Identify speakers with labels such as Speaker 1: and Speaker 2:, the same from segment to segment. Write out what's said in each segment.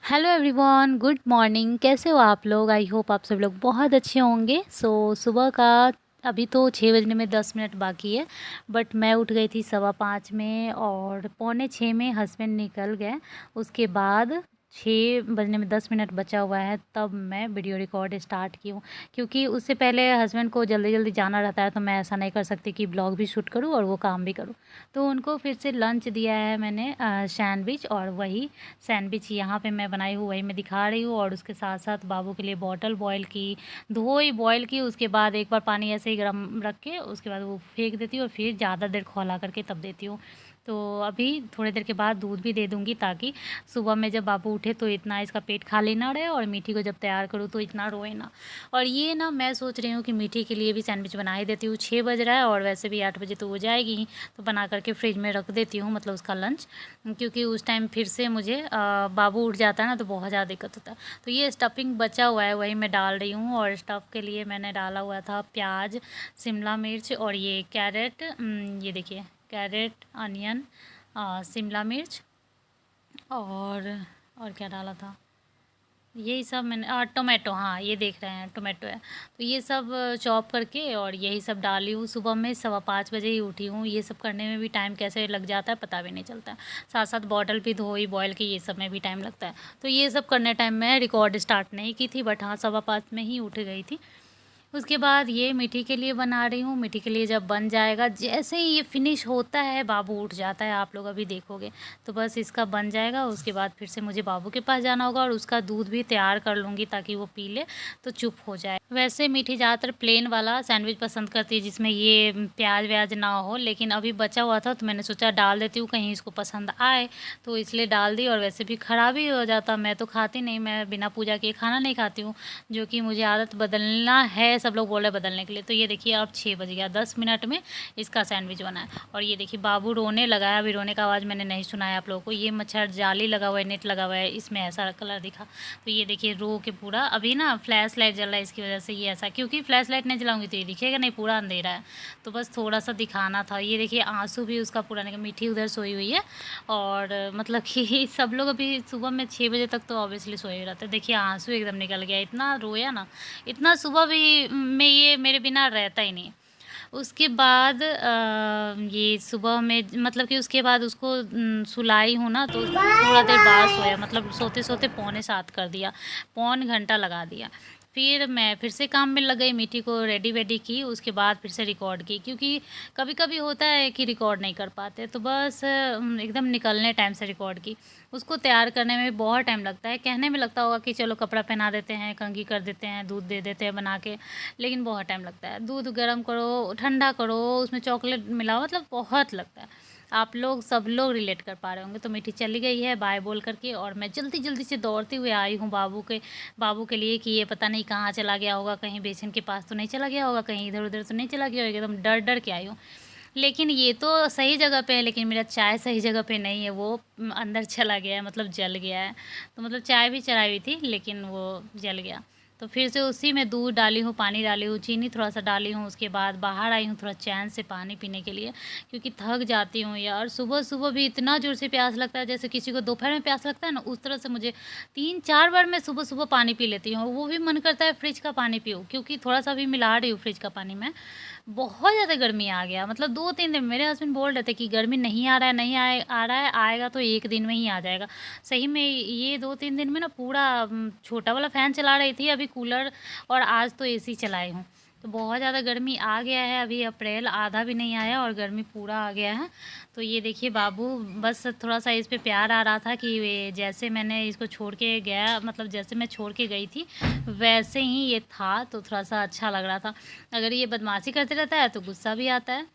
Speaker 1: Hello everyone, good morning. कैसे हो आप लोग? आई होप आप सब लोग बहुत अच्छे होंगे। सुबह का अभी तो 6 बजने में 10 मिनट बाकी है, बट मैं उठ गई थी 5:15 में और पौने 6 में हस्बैंड निकल गए। उसके बाद 6 बजने में 10 मिनट बचा हुआ है, तब मैं वीडियो रिकॉर्ड स्टार्ट की हूँ। क्योंकि उससे पहले हस्बैंड को जल्दी जल्दी जाना रहता है, तो मैं ऐसा नहीं कर सकती कि ब्लॉग भी शूट करूँ और वो काम भी करूँ। तो उनको फिर से लंच दिया है मैंने, सैंडविच, और वही सैंडविच यहाँ पे मैं बनाई हूँ, वही मैं दिखा रही हूँ। और उसके साथ साथ बाबू के लिए बॉटल बॉयल की, धोई बॉयल की, उसके बाद एक बार पानी ऐसे ही गर्म रख के उसके बाद वो फेंक देती हूँ और फिर ज़्यादा देर खौला करके तब देती हूँ। तो अभी थोड़ी देर के बाद दूध भी दे दूँगी, ताकि सुबह में जब बाबू उठे तो इतना इसका पेट खाली ना रहे, और मीठी को जब तैयार करूँ तो इतना रोए ना। और ये ना मैं सोच रही हूँ कि मीठी के लिए भी सैंडविच बना ही देती हूँ। 6 बज रहा है और वैसे भी 8 बजे तो हो जाएगी ही, तो बना करके फ्रिज में रख देती हूँ, मतलब उसका लंच। क्योंकि उस टाइम फिर से मुझे बाबू उठ जाता है ना, तो बहुत ज़्यादा दिक्कत होता है। तो ये स्टफिंग बचा हुआ है, वही मैं डाल रही हूँ। और स्टफ़ के लिए मैंने डाला हुआ था प्याज, शिमला मिर्च और ये कैरेट, ये देखिए कैरेट, अनियन, शिमला मिर्च, और क्या डाला था, यही सब मैंने, टोमेटो, हाँ ये देख रहे हैं टोमेटो है। तो ये सब चॉप करके और यही सब डाली हूँ। सुबह में 5:15 बजे ही उठी हूँ। ये सब करने में भी टाइम कैसे लग जाता है पता भी नहीं चलता है। साथ साथ बॉटल भी धोई बॉयल की, ये सब में भी टाइम लगता है। तो ये सब करने टाइम मैं रिकॉर्ड स्टार्ट नहीं की थी, बट हाँ 5:15 में ही उठ गई थी। उसके बाद ये मीठी के लिए बना रही हूँ। मीठी के लिए जब बन जाएगा, जैसे ही ये फिनिश होता है बाबू उठ जाता है, आप लोग अभी देखोगे। तो बस इसका बन जाएगा, उसके बाद फिर से मुझे बाबू के पास जाना होगा और उसका दूध भी तैयार कर लूँगी ताकि वो पी ले तो चुप हो जाए। वैसे मीठी ज़्यादातर प्लेन वाला सैंडविच पसंद करती है, जिसमें ये प्याज व्याज ना हो, लेकिन अभी बचा हुआ था तो मैंने सोचा डाल देती हूँ, कहीं इसको पसंद आए, तो इसलिए डाल दी। और वैसे भी ख़राब ही हो जाता, मैं तो खाती नहीं, मैं बिना पूजा के खाना नहीं खाती हूँ, जो कि मुझे आदत बदलना है। सब लोग बोल रहे बदलने के लिए। तो ये देखिए अब 6 बज गया, 10 मिनट में इसका सैंडविच बना है। और ये देखिए बाबू रोने लगा है। अभी रोने का आवाज़ मैंने नहीं सुनाया आप लोगों को। ये मच्छर जाली लगा हुआ है, नेट लगा हुआ है, इसमें ऐसा कलर दिखा। तो ये देखिए रो के पूरा, अभी ना फ्लैश लाइट जल रहा है, इसकी वजह से ये ऐसा, क्योंकि फ्लैश लाइट नहीं जलाऊंगी तो ये दिखेगा नहीं, पूरा अंधेरा है। तो बस थोड़ा सा दिखाना था। ये देखिए आंसू भी उसका पूरा नहीं, मीठी उधर सोई हुई है। और मतलब कि सब लोग अभी सुबह में 6 बजे तक तो ऑब्वियसली सोए ही रहते हैं। देखिए आंसू एकदम निकल गया, इतना रोया ना, इतना सुबह भी में ये मेरे बिना रहता ही नहीं। उसके बाद ये सुबह में, मतलब कि उसके बाद उसको सुलाई हूँ ना, तो थोड़ा देर बाद सोया, मतलब सोते सोते 6:45 कर दिया, पौन घंटा लगा दिया। फिर मैं फिर से काम में लग गई, मीठी को रेडी वेडी की, उसके बाद फिर से रिकॉर्ड की। क्योंकि कभी कभी होता है कि रिकॉर्ड नहीं कर पाते, तो बस एकदम निकलने टाइम से रिकॉर्ड की। उसको तैयार करने में बहुत टाइम लगता है। कहने में लगता होगा कि चलो कपड़ा पहना देते हैं, कंघी कर देते हैं, दूध दे देते हैं बना के, लेकिन बहुत टाइम लगता है। दूध गर्म करो, ठंडा करो, उसमें चॉकलेट मिलाओ, मतलब बहुत लगता है। आप लोग सब लोग रिलेट कर पा रहे होंगे। तो मीठी चली गई है बाय बोल करके, और मैं जल्दी जल्दी से दौड़ते हुए आई हूँ बाबू के लिए, कि ये पता नहीं कहाँ चला गया होगा, कहीं बेसिन के पास तो नहीं चला गया होगा, कहीं इधर उधर तो नहीं चला गया होगा। एकदम डर डर के आई हूँ। लेकिन ये तो सही जगह पे है, लेकिन मेरा चाय सही जगह पे नहीं है, वो अंदर चला गया है, मतलब जल गया है। तो मतलब चाय भी चढ़ाई हुई थी, लेकिन वो जल गया। तो फिर से उसी में दूध डाली हूँ, पानी डाली हूँ, चीनी थोड़ा सा डाली हूँ। उसके बाद बाहर आई हूँ थोड़ा चैन से पानी पीने के लिए, क्योंकि थक जाती हूँ यार। सुबह सुबह भी इतना ज़ोर से प्यास लगता है, जैसे किसी को दोपहर में प्यास लगता है ना, उस तरह से मुझे 3-4 बार मैं सुबह सुबह पानी पी लेती हूँ। वो भी मन करता है फ्रिज का पानी पीऊँ, क्योंकि थोड़ा सा भी मिला रही हूँ फ्रिज का पानी में। बहुत ज़्यादा गर्मी आ गया, मतलब 2-3 दिन मेरे हस्बैंड बोल रहे थे कि गर्मी नहीं आ रहा है, नहीं आ रहा है, आएगा तो 1 दिन में ही आ जाएगा। सही में ये 2-3 दिन में ना पूरा छोटा वाला फ़ैन चला रही थी, अभी कूलर, और आज तो एसी चलाई हूँ। तो बहुत ज़्यादा गर्मी आ गया है। अभी अप्रैल आधा भी नहीं आया और गर्मी पूरा आ गया है। तो ये देखिए बाबू, बस थोड़ा सा इस पे प्यार आ रहा था कि जैसे मैंने इसको छोड़ के गया, मतलब जैसे मैं छोड़ के गई थी वैसे ही ये था, तो थोड़ा सा अच्छा लग रहा था। अगर ये बदमाशी करते रहता है तो गुस्सा भी आता है।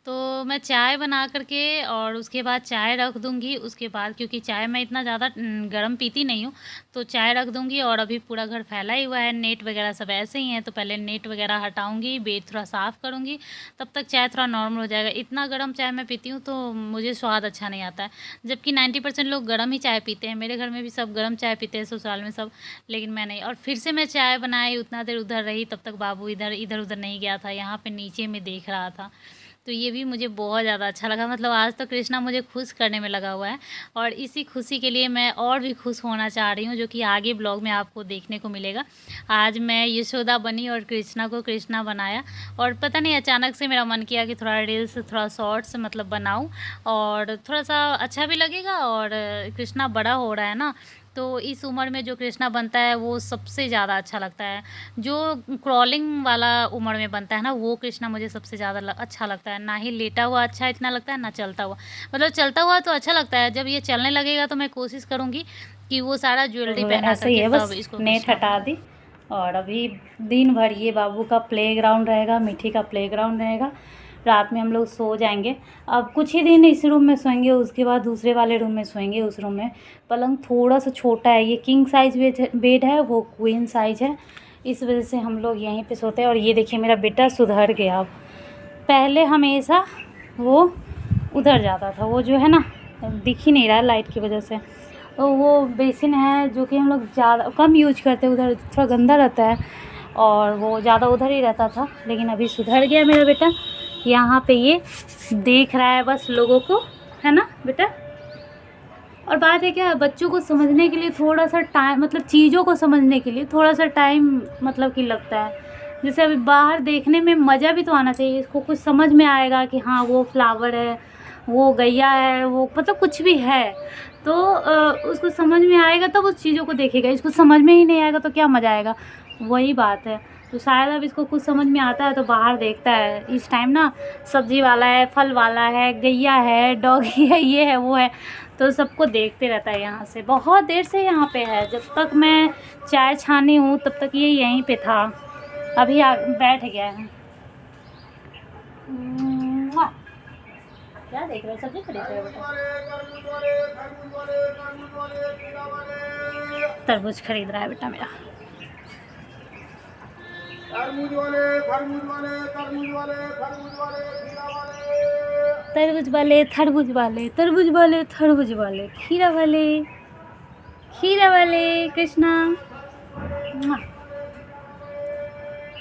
Speaker 1: तो मैं चाय बना करके और उसके बाद चाय रख दूँगी। उसके बाद, क्योंकि चाय मैं इतना ज़्यादा गरम पीती नहीं हूँ, तो चाय रख दूँगी। और अभी पूरा घर फैला ही हुआ है, नेट वगैरह सब ऐसे ही हैं, तो पहले नेट वगैरह हटाऊँगी, बेड थोड़ा साफ़ करूँगी, तब तक चाय थोड़ा नॉर्मल हो जाएगा। इतना गर्म चाय मैं पीती हूँ तो मुझे स्वाद अच्छा नहीं आता है, जबकि 90% लोग गर्म ही चाय पीते हैं। मेरे घर में भी सब गर्म चाय पीते हैं, ससुराल में सब, लेकिन मैं नहीं। और फिर से मैं चाय बनाई, उतना देर उधर रही, तब तक बाबू इधर इधर उधर नहीं गया था, यहाँ पे नीचे में देख रहा था। तो ये भी मुझे बहुत ज़्यादा अच्छा लगा। मतलब आज तो कृष्णा मुझे खुश करने में लगा हुआ है और इसी खुशी के लिए मैं और भी खुश होना चाह रही हूँ, जो कि आगे ब्लॉग में आपको देखने को मिलेगा। आज मैं यशोदा बनी और कृष्णा को कृष्णा बनाया, और पता नहीं अचानक से मेरा मन किया कि थोड़ा रील्स, थोड़ा शॉर्ट्स मतलब बनाऊँ, और थोड़ा सा अच्छा भी लगेगा। और कृष्णा बड़ा हो रहा है ना, तो इस उम्र में जो कृष्णा बनता है वो सबसे ज़्यादा अच्छा लगता है। जो क्रॉलिंग वाला उम्र में बनता है ना, वो कृष्णा मुझे सबसे ज़्यादा अच्छा लगता है। ना ही लेटा हुआ अच्छा इतना लगता है, ना चलता हुआ। मतलब चलता हुआ तो अच्छा लगता है, जब ये चलने लगेगा तो मैं कोशिश करूँगी कि वो सारा ज्वेलरी
Speaker 2: तो
Speaker 1: पहना
Speaker 2: ऐसे ही
Speaker 1: करके
Speaker 2: है,
Speaker 1: तब
Speaker 2: बस
Speaker 1: इसको
Speaker 2: नेट
Speaker 1: कृष्णा
Speaker 2: हटा
Speaker 1: बनाऊँ।
Speaker 2: दी। और अभी दिन भर ये बाबू का प्लेग्राउंड रहेगा, मिठी का प्लेग्राउंड रहेगा। रात में हम लोग सो जाएंगे। अब कुछ ही दिन इस रूम में सोएंगे, उसके बाद दूसरे वाले रूम में सोएंगे। उस रूम में पलंग थोड़ा सा छोटा है, ये किंग साइज बेड है, वो क्वीन साइज है। इस वजह से हम लोग यहीं पे सोते हैं। और ये देखिए मेरा बेटा सुधर गया। अब पहले हमेशा वो उधर जाता था, वो जो है ना, दिख ही नहीं रहा लाइट की वजह से। तो वो बेसिन है जो कि हम लोग ज़्यादा कम यूज करते हैं, उधर थोड़ा गंदा रहता है, और वो ज़्यादा उधर ही रहता था। लेकिन अभी सुधर गया मेरा बेटा, यहाँ पे ये देख रहा है बस लोगों को, है ना बेटा। और बात है क्या, बच्चों को समझने के लिए थोड़ा सा टाइम, मतलब चीज़ों को समझने के लिए थोड़ा सा टाइम मतलब कि लगता है। जैसे अभी बाहर देखने में मज़ा भी तो आना चाहिए, इसको कुछ समझ में आएगा कि हाँ वो फ्लावर है, वो गैया है, वो मतलब कुछ भी है, तो उसको समझ में आएगा तब उस चीज़ों को देखेगा। इसको समझ में ही नहीं आएगा तो क्या मज़ा आएगा, वही बात है। तो शायद अब इसको कुछ समझ में आता है तो बाहर देखता है। इस टाइम ना सब्जी वाला है, फल वाला है, गैया है, डॉगी है, ये है, वो है, तो सबको देखते रहता है। यहाँ से बहुत देर से यहाँ पे है, जब तक मैं चाय छानी हूँ तब तक ये यहीं पे था। अभी बैठ गया है। मुआ। क्या देख रहे हो, सब्जी खरीद रहे हो बेटा? तरबूज खरीद रहा है बेटा मेरा। तरबूज वाले, खरबूज वाले, तरबूज वाले, खरबूज वाले, खीरा वाले, तरबूज वाले, तरबूज वाले, तरबूज वाले, तरबूज वाले, खीरा वाले, खीरा वाले, कृष्णा।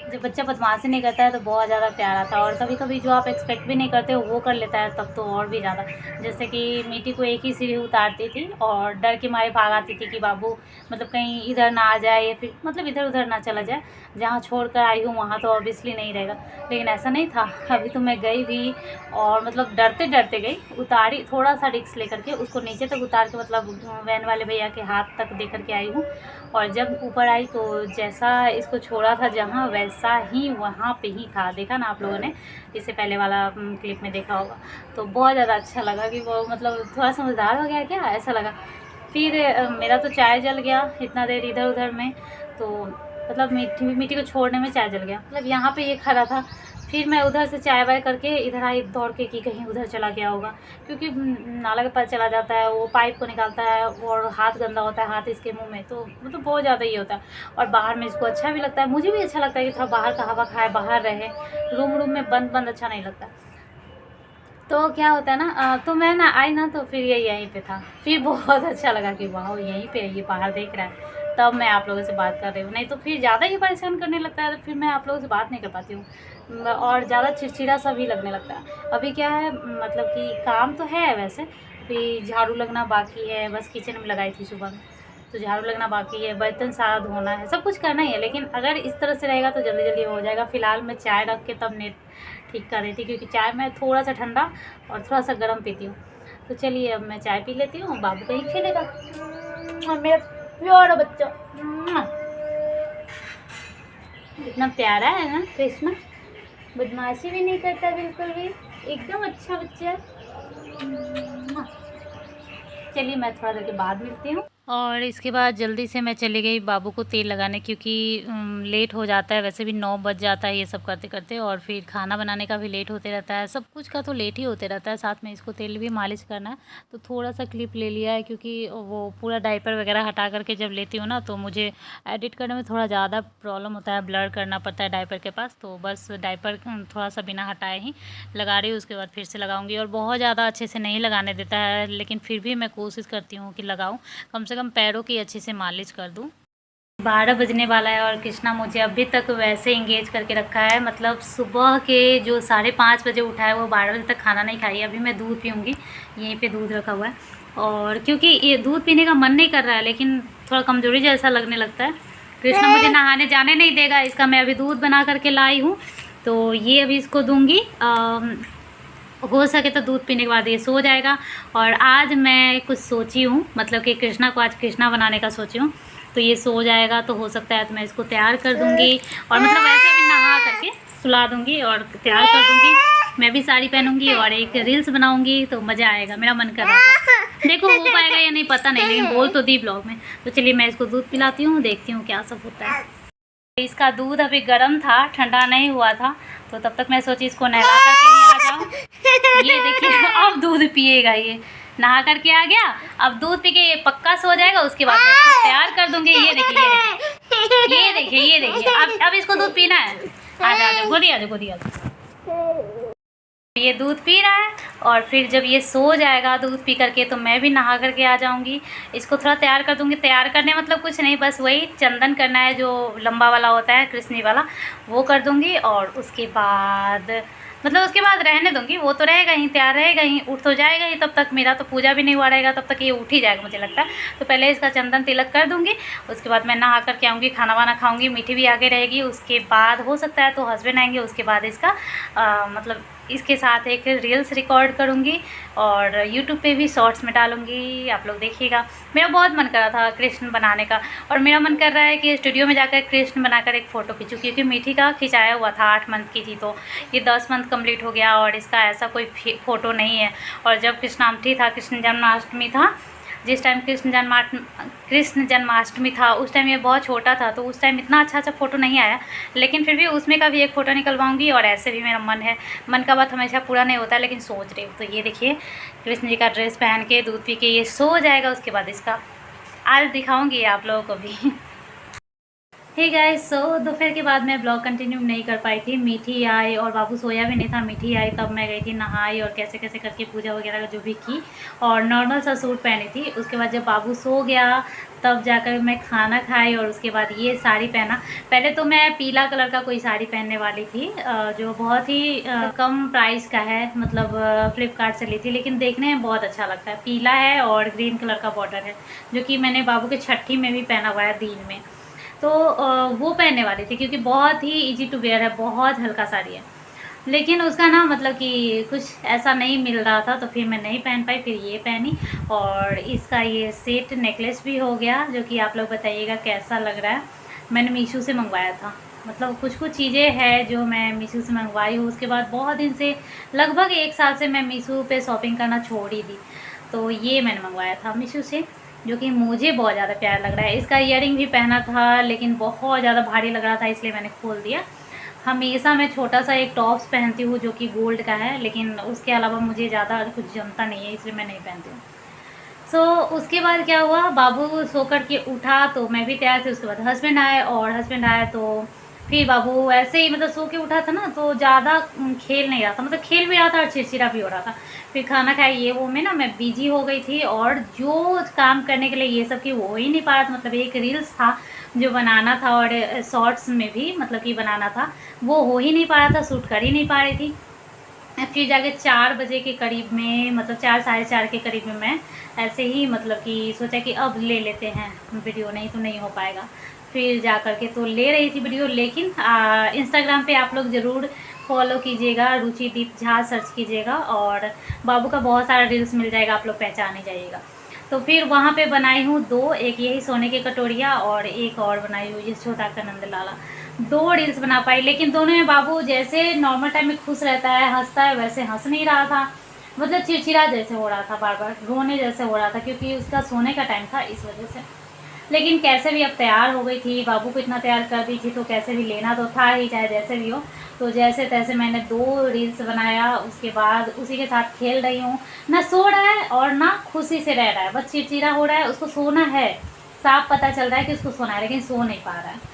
Speaker 2: जब बच्चा बदमाशी नहीं करता है तो बहुत ज़्यादा प्यार आता है, और कभी कभी जो आप एक्सपेक्ट भी नहीं करते हो वो कर लेता है, तब तो और भी ज़्यादा। जैसे कि मीठी को एक ही सीढ़ी उतारती थी और डर के मारे भाग आती थी कि बाबू मतलब कहीं इधर ना आ जाए, या फिर मतलब इधर उधर ना चला जाए। जहाँ छोड़ कर आई हूँ वहाँ तो ऑब्वियसली नहीं रहेगा, लेकिन ऐसा नहीं था। अभी तो मैं गई भी, और मतलब डरते डरते गई, उतारी, थोड़ा सा रिक्स लेकर के उसको नीचे तक उतार के, मतलब वैन वाले भैया के हाथ तक दे करके आई हूँ। और जब ऊपर आई तो जैसा इसको छोड़ा था जहाँ, वैसा ही वहाँ पे ही था। देखा ना आप लोगों ने, इससे पहले वाला क्लिप में देखा होगा। तो बहुत ज़्यादा अच्छा लगा कि वो मतलब थोड़ा समझदार हो गया क्या, ऐसा लगा। फिर मेरा तो चाय जल गया इतना देर इधर उधर में, तो मतलब मीठी मीठी को छोड़ने में चाय जल गया। मतलब यहाँ पे ये खड़ा था, फिर मैं उधर से चाय वाय करके इधर आई दौड़ के कि कहीं उधर चला गया होगा, क्योंकि नाला के पास चला जाता है, वो पाइप को निकालता है और हाथ गंदा होता है, हाथ इसके मुंह में, तो मतलब बहुत ज़्यादा ये होता है। और बाहर में इसको अच्छा भी लगता है, मुझे भी अच्छा लगता है कि थोड़ा बाहर का हवा खाए, बाहर रहे। रूम रूम में बंद बंद अच्छा नहीं लगता। तो क्या होता है ना, तो मैं ना आई ना, तो फिर ये यहीं पे था। फिर बहुत अच्छा लगा कि वाह यहीं पे ये बाहर देख रहा है, तब मैं आप लोगों से बात कर रही हूँ। नहीं तो फिर ज़्यादा ही परेशान करने लगता है, तो फिर मैं आप लोगों से बात नहीं कर पाती हूँ, और ज़्यादा चिड़चिड़ा सा भी लगने लगता है। अभी क्या है, मतलब कि काम तो है वैसे, अभी झाड़ू लगना बाकी है, बस किचन में लगाई थी सुबह में, तो झाड़ू लगना बाकी है, बर्तन सारा धोना है, सब कुछ करना ही है। लेकिन अगर इस तरह से रहेगा तो जल्दी जल्दी हो जाएगा। फ़िलहाल मैं चाय रख के तब नेट ठीक कर रही थी, क्योंकि चाय मैं थोड़ा सा ठंडा और थोड़ा सा गर्म पीती हूँ। तो चलिए अब मैं चाय पी लेती हूँ, बाबू कहीं खेलेगा। मेरा प्यारा बच्चा, इतना प्यारा है ना कृष्णा, बदमाशी भी नहीं करता बिल्कुल भी, एकदम अच्छा बच्चा है। चलिए मैं थोड़ा देर के बाद मिलती हूँ। और इसके बाद जल्दी से मैं चली गई बाबू को तेल लगाने, क्योंकि लेट हो जाता है, वैसे भी 9 बज जाता है ये सब करते करते, और फिर खाना बनाने का भी लेट होते रहता है, सब कुछ का तो लेट ही होते रहता है। साथ में इसको तेल भी मालिश करना है, तो थोड़ा सा क्लिप ले लिया है, क्योंकि वो पूरा डायपर वगैरह हटा करके जब लेती हूँ ना, तो मुझे एडिट करने में थोड़ा ज़्यादा प्रॉब्लम होता है, ब्लर करना पड़ता है डायपर के पास, तो बस डायपर थोड़ा सा बिना हटाए ही लगा रही हूँ। उसके बाद फिर से लगाऊंगी, और बहुत ज़्यादा अच्छे से नहीं लगाने देता है, लेकिन फिर भी मैं कोशिश करती हूँ कि लगाऊँ, कम से कम पैरों की अच्छे से मालिश कर दूँ। 12 बजने वाला है और कृष्णा मुझे अभी तक वैसे इंगेज करके रखा है। मतलब सुबह के जो 5:30 बजे उठा है वो 12 बजे तक खाना नहीं खाई। अभी मैं दूध पीऊँगी, यहीं पे दूध रखा हुआ है। और क्योंकि ये दूध पीने का मन नहीं कर रहा है, लेकिन थोड़ा कमज़ोरी जैसा लगने लगता है। कृष्णा मुझे नहाने जाने नहीं देगा, इसका मैं अभी दूध बना करके लाई हूँ, तो ये अभी इसको दूँगी। हो सके तो दूध पीने के बाद ये सो जाएगा। और आज मैं कुछ सोची हूँ, मतलब कि कृष्णा को आज कृष्णा बनाने का सोची हूँ, तो ये सो जाएगा तो हो सकता है तो मैं इसको तैयार कर दूँगी और मतलब वैसे भी नहा करके सुला दूँगी और तैयार कर दूँगी। मैं भी साड़ी पहनूंगी और एक रील्स बनाऊँगी, तो मज़ा आएगा। मेरा मन कर रहा था, देखो हो पाएगा या नहीं पता नहीं, लेकिन बोल तो दी ब्लॉग में। तो चलिए मैं इसको दूध पिलाती हूँ, देखती हूँ क्या सब होता है। इसका दूध अभी गर्म था, ठंडा नहीं हुआ था, तो तब तक मैं सोची इसको नहला करके ही आ जाऊँ। ये देखिए अब दूध पिएगा, ये नहा करके आ गया। अब दूध पी के ये पक्का सो जाएगा, उसके बाद मैं इसको तैयार कर दूंगी। ये देखिए ये देखिए ये देखिए अब इसको दूध पीना है। आजा आजा गोदी आजा गोदी आजा। ये दूध पी रहा है और फिर जब ये सो जाएगा दूध पी करके तो मैं भी नहा करके आ जाऊंगी। इसको थोड़ा तैयार कर दूंगी। तैयार करने मतलब कुछ नहीं, बस वही चंदन करना है जो लंबा वाला होता है कृष्णी वाला, वो कर दूंगी। और उसके बाद मतलब उसके बाद रहने दूंगी, वो तो रहेगा ही, तैयार रहेगा ही, उठ तो जाएगा ही। तब तक मेरा तो पूजा भी नहीं हुआ रहेगा, तब तक ये उठ ही जाएगा मुझे लगता है। तो पहले इसका चंदन तिलक कर दूंगी, उसके बाद मैं नहा करके आऊँगी, खाना वाना खाऊँगी, मीठी भी आगे रहेगी। उसके बाद हो सकता है तो हस्बैंड आएंगे, उसके बाद इसका मतलब इसके साथ एक रील्स रिकॉर्ड करूँगी और यूट्यूब पे भी शॉर्ट्स में डालूँगी, आप लोग देखिएगा। मेरा बहुत मन कर रहा था कृष्ण बनाने का, और मेरा मन कर रहा है कि स्टूडियो में जाकर कृष्ण बनाकर एक फ़ोटो खींचूँ, क्योंकि मीठी का खिंचाया हुआ था 8 मंथ की थी, तो ये 10 मंथ कंप्लीट हो गया और इसका ऐसा कोई फ़ोटो नहीं है। और जब कृष्णाष्टमी था, कृष्ण जन्माष्टमी था, जिस टाइम कृष्ण जन्माष्टमी था उस टाइम ये बहुत छोटा था, तो उस टाइम इतना अच्छा फ़ोटो नहीं आया, लेकिन फिर भी उसमें का भी एक फ़ोटो निकलवाऊंगी। और ऐसे भी मेरा मन है, मन का बात हमेशा पूरा नहीं होता, लेकिन सोच रही हूँ। तो ये देखिए कृष्ण जी का ड्रेस पहन के दूध पी के ये सो जाएगा, उसके बाद इसका आज दिखाऊँगी आप लोगों को भी। हे गाइस, सो दोपहर के बाद मैं ब्लॉग कंटिन्यू नहीं कर पाई थी। मीठी आई और बाबू सोया भी नहीं था, मीठी आई तब मैं गई थी, नहाई और कैसे कैसे करके पूजा वगैरह जो भी की, और नॉर्मल सा सूट पहनी थी। उसके बाद जब बाबू सो गया तब जाकर मैं खाना खाई और उसके बाद ये साड़ी पहना। पहले तो मैं पीला कलर का कोई साड़ी पहनने वाली थी, जो बहुत ही कम प्राइस का है, मतलब फ्लिपकार्ट से ली थी, लेकिन देखने में बहुत अच्छा लगता है। पीला है और ग्रीन कलर का बॉर्डर है, जो कि मैंने बाबू के छठी में भी पहना हुआ है, दिन में। तो वो पहनने वाली थी, क्योंकि बहुत ही इजी टू वेयर है, बहुत हल्का साड़ी है। लेकिन उसका ना मतलब कि कुछ ऐसा नहीं मिल रहा था, तो फिर मैं नहीं पहन पाई, फिर ये पहनी। और इसका ये सेट नेकलेस भी हो गया, जो कि आप लोग बताइएगा कैसा लग रहा है। मैंने मीशो से मंगवाया था, मतलब कुछ कुछ चीज़ें हैं जो मैं मीशो से मंगवाई हूँ। उसके बाद बहुत दिन से, लगभग 1 साल से मैं मीशो पे शॉपिंग करना छोड़ ही दी, तो ये मैंने मंगवाया था मीशो से, जो कि मुझे बहुत ज़्यादा प्यारा लग रहा है। इसका ईयरिंग भी पहना था, लेकिन बहुत ज़्यादा भारी लग रहा था, इसलिए मैंने खोल दिया। हमेशा मैं छोटा सा एक टॉप्स पहनती हूँ जो कि गोल्ड का है, लेकिन उसके अलावा मुझे ज़्यादा कुछ जमता नहीं है, इसलिए मैं नहीं पहनती हूँ। उसके बाद क्या हुआ, बाबू सो कर के उठा तो मैं भी तैयार थी। उसके बाद हस्बैंड आए, और हस्बैंड आए तो फिर बाबू ऐसे ही मतलब सो के उठा था ना, तो ज़्यादा खेल नहीं रहा था, मतलब खेल भी रहा था और चिड़चिड़ा भी हो रहा था। फिर खाना खाया, ये वो में ना मैं बिजी हो गई थी, और जो काम करने के लिए ये सब की वो हो ही नहीं पा रहा था। मतलब एक रील्स था जो बनाना था, और शॉर्ट्स में भी मतलब कि बनाना था, वो हो ही नहीं पा रहा था, शूट कर ही नहीं पा रही थी। फिर जाके 4 बजे के करीब में, मतलब 4 साढ़े 4 के करीब में मैं ऐसे ही मतलब कि सोचा कि अब ले लेते हैं वीडियो, नहीं तो नहीं हो पाएगा। फिर जा कर के तो ले रही थी वीडियो, लेकिन इंस्टाग्राम पे आप लोग ज़रूर फॉलो कीजिएगा, रुचिदीप झा सर्च कीजिएगा, और बाबू का बहुत सारा रील्स मिल जाएगा, आप लोग पहचान ही जाइएगा। तो फिर वहाँ पे बनाई हूँ 2, एक यही सोने की कटोरिया और एक और बनाई हुई ये छोटा का नंद लाला। 2 रील्स बना पाई, लेकिन दोनों में बाबू जैसे नॉर्मल टाइम में खुश रहता है, हंसता है, वैसे हंस नहीं रहा था, मतलब चिड़चिड़ा जैसे हो रहा था, बार बार रोने जैसे हो रहा था, क्योंकि उसका सोने का टाइम था, इस वजह से। लेकिन कैसे भी अब तैयार हो गई थी, बाबू को इतना तैयार कर दी थी, तो कैसे भी लेना तो था ही, चाहे जैसे भी हो। तो जैसे तैसे मैंने 2 रील्स बनाया, उसके बाद उसी के साथ खेल रही हूँ। ना सो रहा है और ना खुशी से रह रहा है, बस चिड़चिड़ा हो रहा है। उसको सोना है, साफ पता चल रहा है कि उसको सोना है, लेकिन सो नहीं पा रहा है।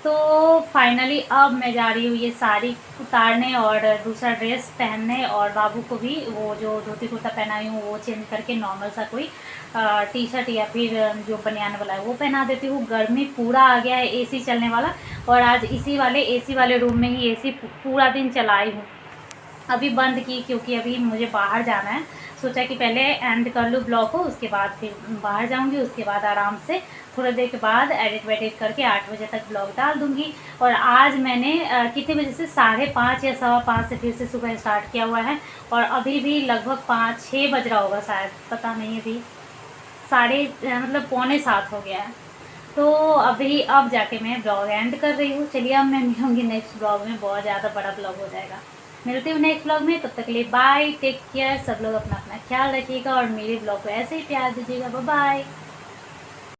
Speaker 2: तो फाइनली अब मैं जा रही हूँ ये साड़ी उतारने और दूसरा ड्रेस पहनने, और बाबू को भी वो जो धोती कुर्ता पहनाई हूँ वो चेंज करके नॉर्मल सा कोई टी शर्ट या फिर जो बनियान वाला है वो पहना देती हूँ। गर्मी पूरा आ गया है, एसी चलने वाला, और आज इसी वाले एसी वाले रूम में ही एसी पूरा दिन चलाई हूँ। अभी बंद की क्योंकि अभी मुझे बाहर जाना है। सोचा कि पहले एंड कर लूँ ब्लॉग को, उसके बाद फिर बाहर जाऊंगी, उसके बाद आराम से थोड़ी देर के बाद एडिट वेडिट करके 8 बजे तक ब्लॉग डाल दूंगी। और आज मैंने कितने बजे से 5:30 या 5:15 से फिर से सुबह स्टार्ट किया हुआ है, और अभी भी लगभग 5-6 बज रहा होगा शायद, पता नहीं, अभी मतलब 6:45 हो गया है। तो अभी अब जाके मैं ब्लॉग एंड कर रही हूँ। चलिए अब मैं मिलूँगी नेक्स्ट ब्लॉग में, बहुत ज़्यादा बड़ा ब्लॉग हो जाएगा। मिलती हूँ नेक्स्ट ब्लॉग में, तब तक के लिए बाय, टेक केयर। सब लोग अपना अपना ख्याल रखिएगा और मेरे ब्लॉग को ऐसे ही प्यार दीजिएगा। Bye bye.